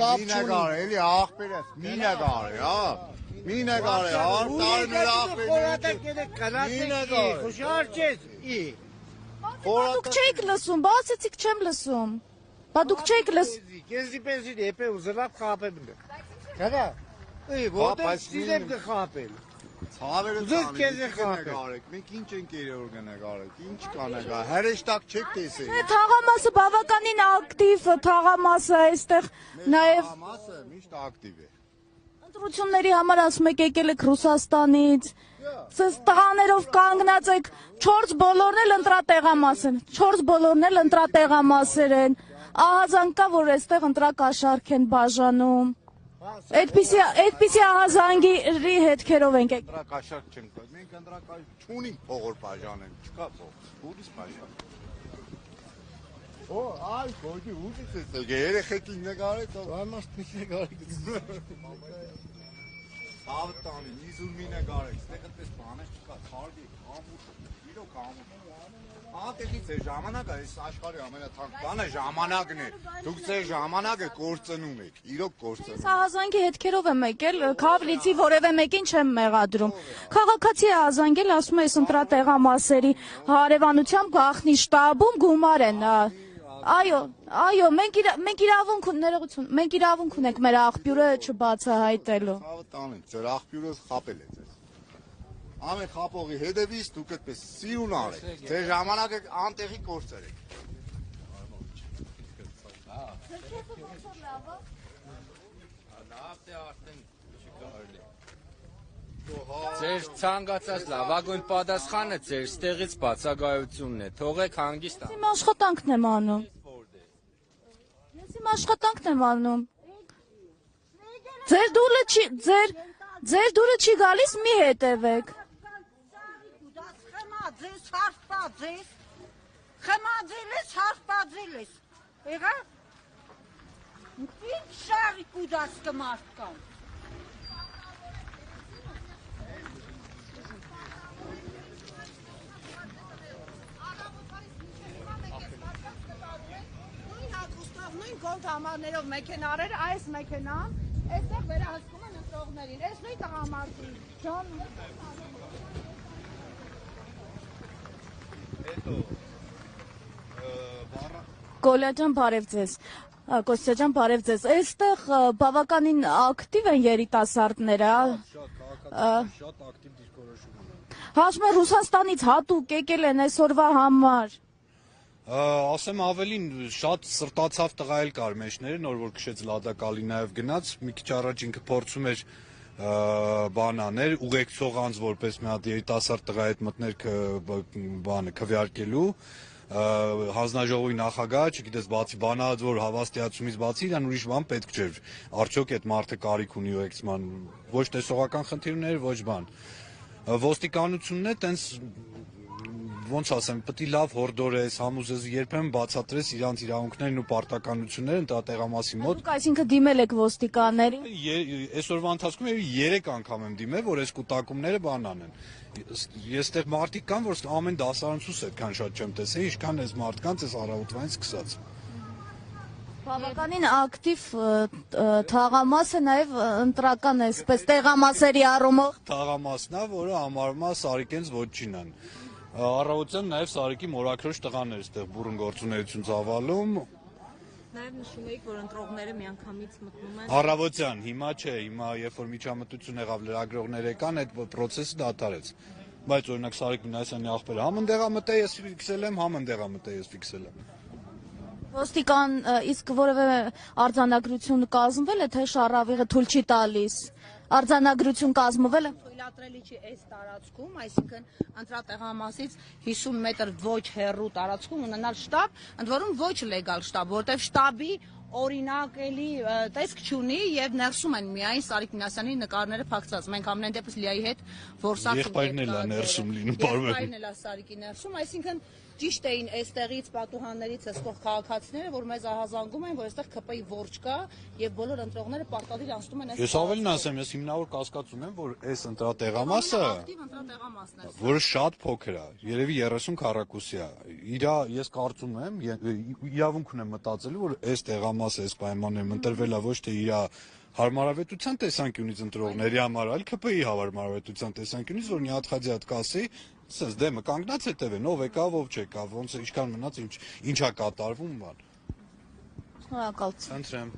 կապ չունի։ Էլի աղբեր ես, մի նկար, հա։ Մի նկար է, տարիներ աղբեր։ Խուշար չես, Դուք չեք լսում, բացեցիք չեմ լսում։ Բա դուք չեք լսում։ Կեզի պենսի դեպե ուզրավ խապեմ դե։ Կարա։ Որտե՞ղ սիրեմ կխապել։ Ցավերը Ձեզ քեզ է նկարեք, մենք ինչ ենք երեւոր կնկարեք, ինչ կա նկար, հրեշտակ չեք տեսել։ Թաղամասը բավականին ակտիվ, թաղամասը այստեղ նաև Թաղամասը միշտ ակտիվ է։ ընտրությունների համար ասում եք եկել եք Ռուսաստանից։ Ձեզ տղաներով կանգնած եք, 4 բոլորն էլ ընտրատեղամաս են, 4 բոլորն էլ ընտրատեղամասեր են։ Ահազանգ կա, որ այստեղ ընտրակաշարք են բաժանում։ Այդպիսի ահազանգի հետքերով ենք եկել։ Ընտրակաշարք չենք կա, մենք ընտրակաշարք չունենք փողոր բաժանեն, չկա փող, ուրիշ բաժան։ Այ քոջի ուրիշ է, երեխեքին նկարեք, Ամաստի նկարեք։ Ավտանի, իզումի նկարեք, ստեղ այդպես բաներ չկա, թարգի, ամուր, իրոք ամուր։ Ատեղից է ժամանակը, այս աշխարհի ամենաթանկ բանը ժամանակն է։ Դուք ձեր ժամանակը կորցնում եք, իրոք կորցնում։ Ես ահազանգի հետքերով եմ եկել, քավլիցի որևէ մեկին չեմ մեղադրում։ Քաղաքացի է ահազանգել, ասում է, այս ընտրատեղամասերի հարևանությամբ գախնի շտաբում գումար են։ Այո, մենք իրավունք ներողություն, մենք իրավունք ունենք մեր աղբյուրը չբացահայտելու։ Ավտանի, ձեր աղբյուրը խապել է ձեզ։ Ամեն խապողի հետևից դուք այդպես սիրուն արեք, ձեր ժամանակը անտեղի կորցրեք։ Ձեր ցանկացած լավագույն պատասխանը ձեր ստեղից բացակայությունն է, թողեք հանգիստ։ Իմ աշխատանքն եմ անում։ Ես իմ աշխատանքն եմ անում։ Ձեր դուրը չի գալիս, մի հետևեք։ Խմաձել ես, հարպաձել ես, եղա, ինչ շարիկ ուդաս կմարդ կան։ Նույն կոնտ համարներով մեքենարեր, այս մեքենան, այստեղ վերահսկում են ընտրողներին, այս նույն տղամարդին, Ջան։ Գոլյաջան, բարև ձեզ, Կոստյաջան, բարև ձեզ, այստեղ բավականին ակտիվ են երիտասարդները, շատ ակտիվ դիրքորոշում են։ հաշվում է Ռուսաստանից հատուկ եկել են այսօրվա համար։ Ասեմ ավելին, շատ սրտացավ տղա էլ կար մեջները, նոր որ քշեց Լադա Կալինայով գնաց, մի քիչ առաջ ինքը փորձում էր բանաներ, ուղեկցող անձ որպես մի հատ երիտասարդ տղա հետ մտներ բանը քվեարկելու, հանձնաժողովի նախագահ, չգիտես, բացի բանահաց որ հավաստիացումից բացի իրան ուրիշ բան պետք չէր, արդյոք այդ մարդը կարիք ունի ուղեկցման, ոչ տեսողական խնդիրներ, ոչ բան։ Ոստիկանությունն է տենց ոնց ասեմ, պետք է լավ հորդորես, համոզես, երբեմն բացատրես իրանց իրավունքներն ու պարտականությունները ընտրատեղամասի մոտ։ Դուք այսինքն դիմել եք ոստիկաններին։ Այսօրվա ընթացքում 3 անգամ եմ դիմել, որ այս կուտակումները բան անեն։ Ես այդտեղ մարդիկ կան, որ ամեն դասարանցուս այդքան շատ չեմ տեսել, ինչքան այս մարդկանց այս առավոտվանից սկսած։ Բավականին ակտիվ թաղամասը նաև ընտրական է, այսպես տեղամասերի առումով։ Թաղամասն է, որը համարվում է Սարիկենց ոչինան։ Առավոտյան նաև Սարիկի մորաքրոջ տղաներ այստեղ բուրըն գործունեություն ծավալում։ Նաև նշում եք, որ ընտրողները միանգամից մտնում են։ Առավոտյան, հիմա չէ, հիմա երբ որ միջամտություն եղավ լրագրողներ եկան, այդ process-ը դադարեց։ Բայց օրինակ Սարիկ Մինասյանի աղբերը համընդեղա մտե ես ֆիքսել եմ, համընդեղա մտե ես ֆիքսել եմ։ Ոստիկան իսկ որևէ արձանագրություն կազմվել է, թե շառավիղը թույլ չի տալիս։ Արձանագրություն կազմվել է։ Թույլատրելի չի այս տարածքում, այսինքն ընտրատեղամասից 50 մետր ոչ հեռու տարածքում ունենալ շտաբ, ընդ որում ոչ լեգալ շտաբ, որտեղ շտաբի օրինակելի տեսք չունի եւ ներսում են միայն Սարիկ Մինասյանի նկարները փակցած։ Մենք ամեն դեպս Լիայի հետ որսակում ենք։ Եղբայրն էլ է ներսում լինում, բարվեն։ Եղբայրն էլ է Սարիկի ներսում, այսինքն ճիշտ էին այստեղից պատուհաններից ըսկող քաղաքացիները, որ մեզ ահազանգում են, որ այստեղ ԿՊ-ի որջը կա եւ բոլոր ընտրողները պարտադիր անցնում են այս։ Ես ավելին ասեմ, ես հիմնավոր կասկած ունեմ, որ այս ընտրատեղամասը, ակտիվ ընտրատեղամասն է։ որը շատ փոքր է, երևի 30 քառակուսի է։ Ես կարծում եմ, իրավունք ունեմ մտածելու, որ այս տեղամասը այս պայմաններում ընտրվել է ոչ թե իր հարմարավետության տեսանկյունից ընտրողների համար, այլ ԿՊ-ի հարմարավետության տեսանկյունից, որ մի հատ խաձի հատ կասի, ասես դեմը կանգնած հետևեն, ով եկավ, ով չեկավ, ոնց ինչքան մնաց, ինչա կատարվում, բան։ Շնորհակալություն։ Խնդրեմ։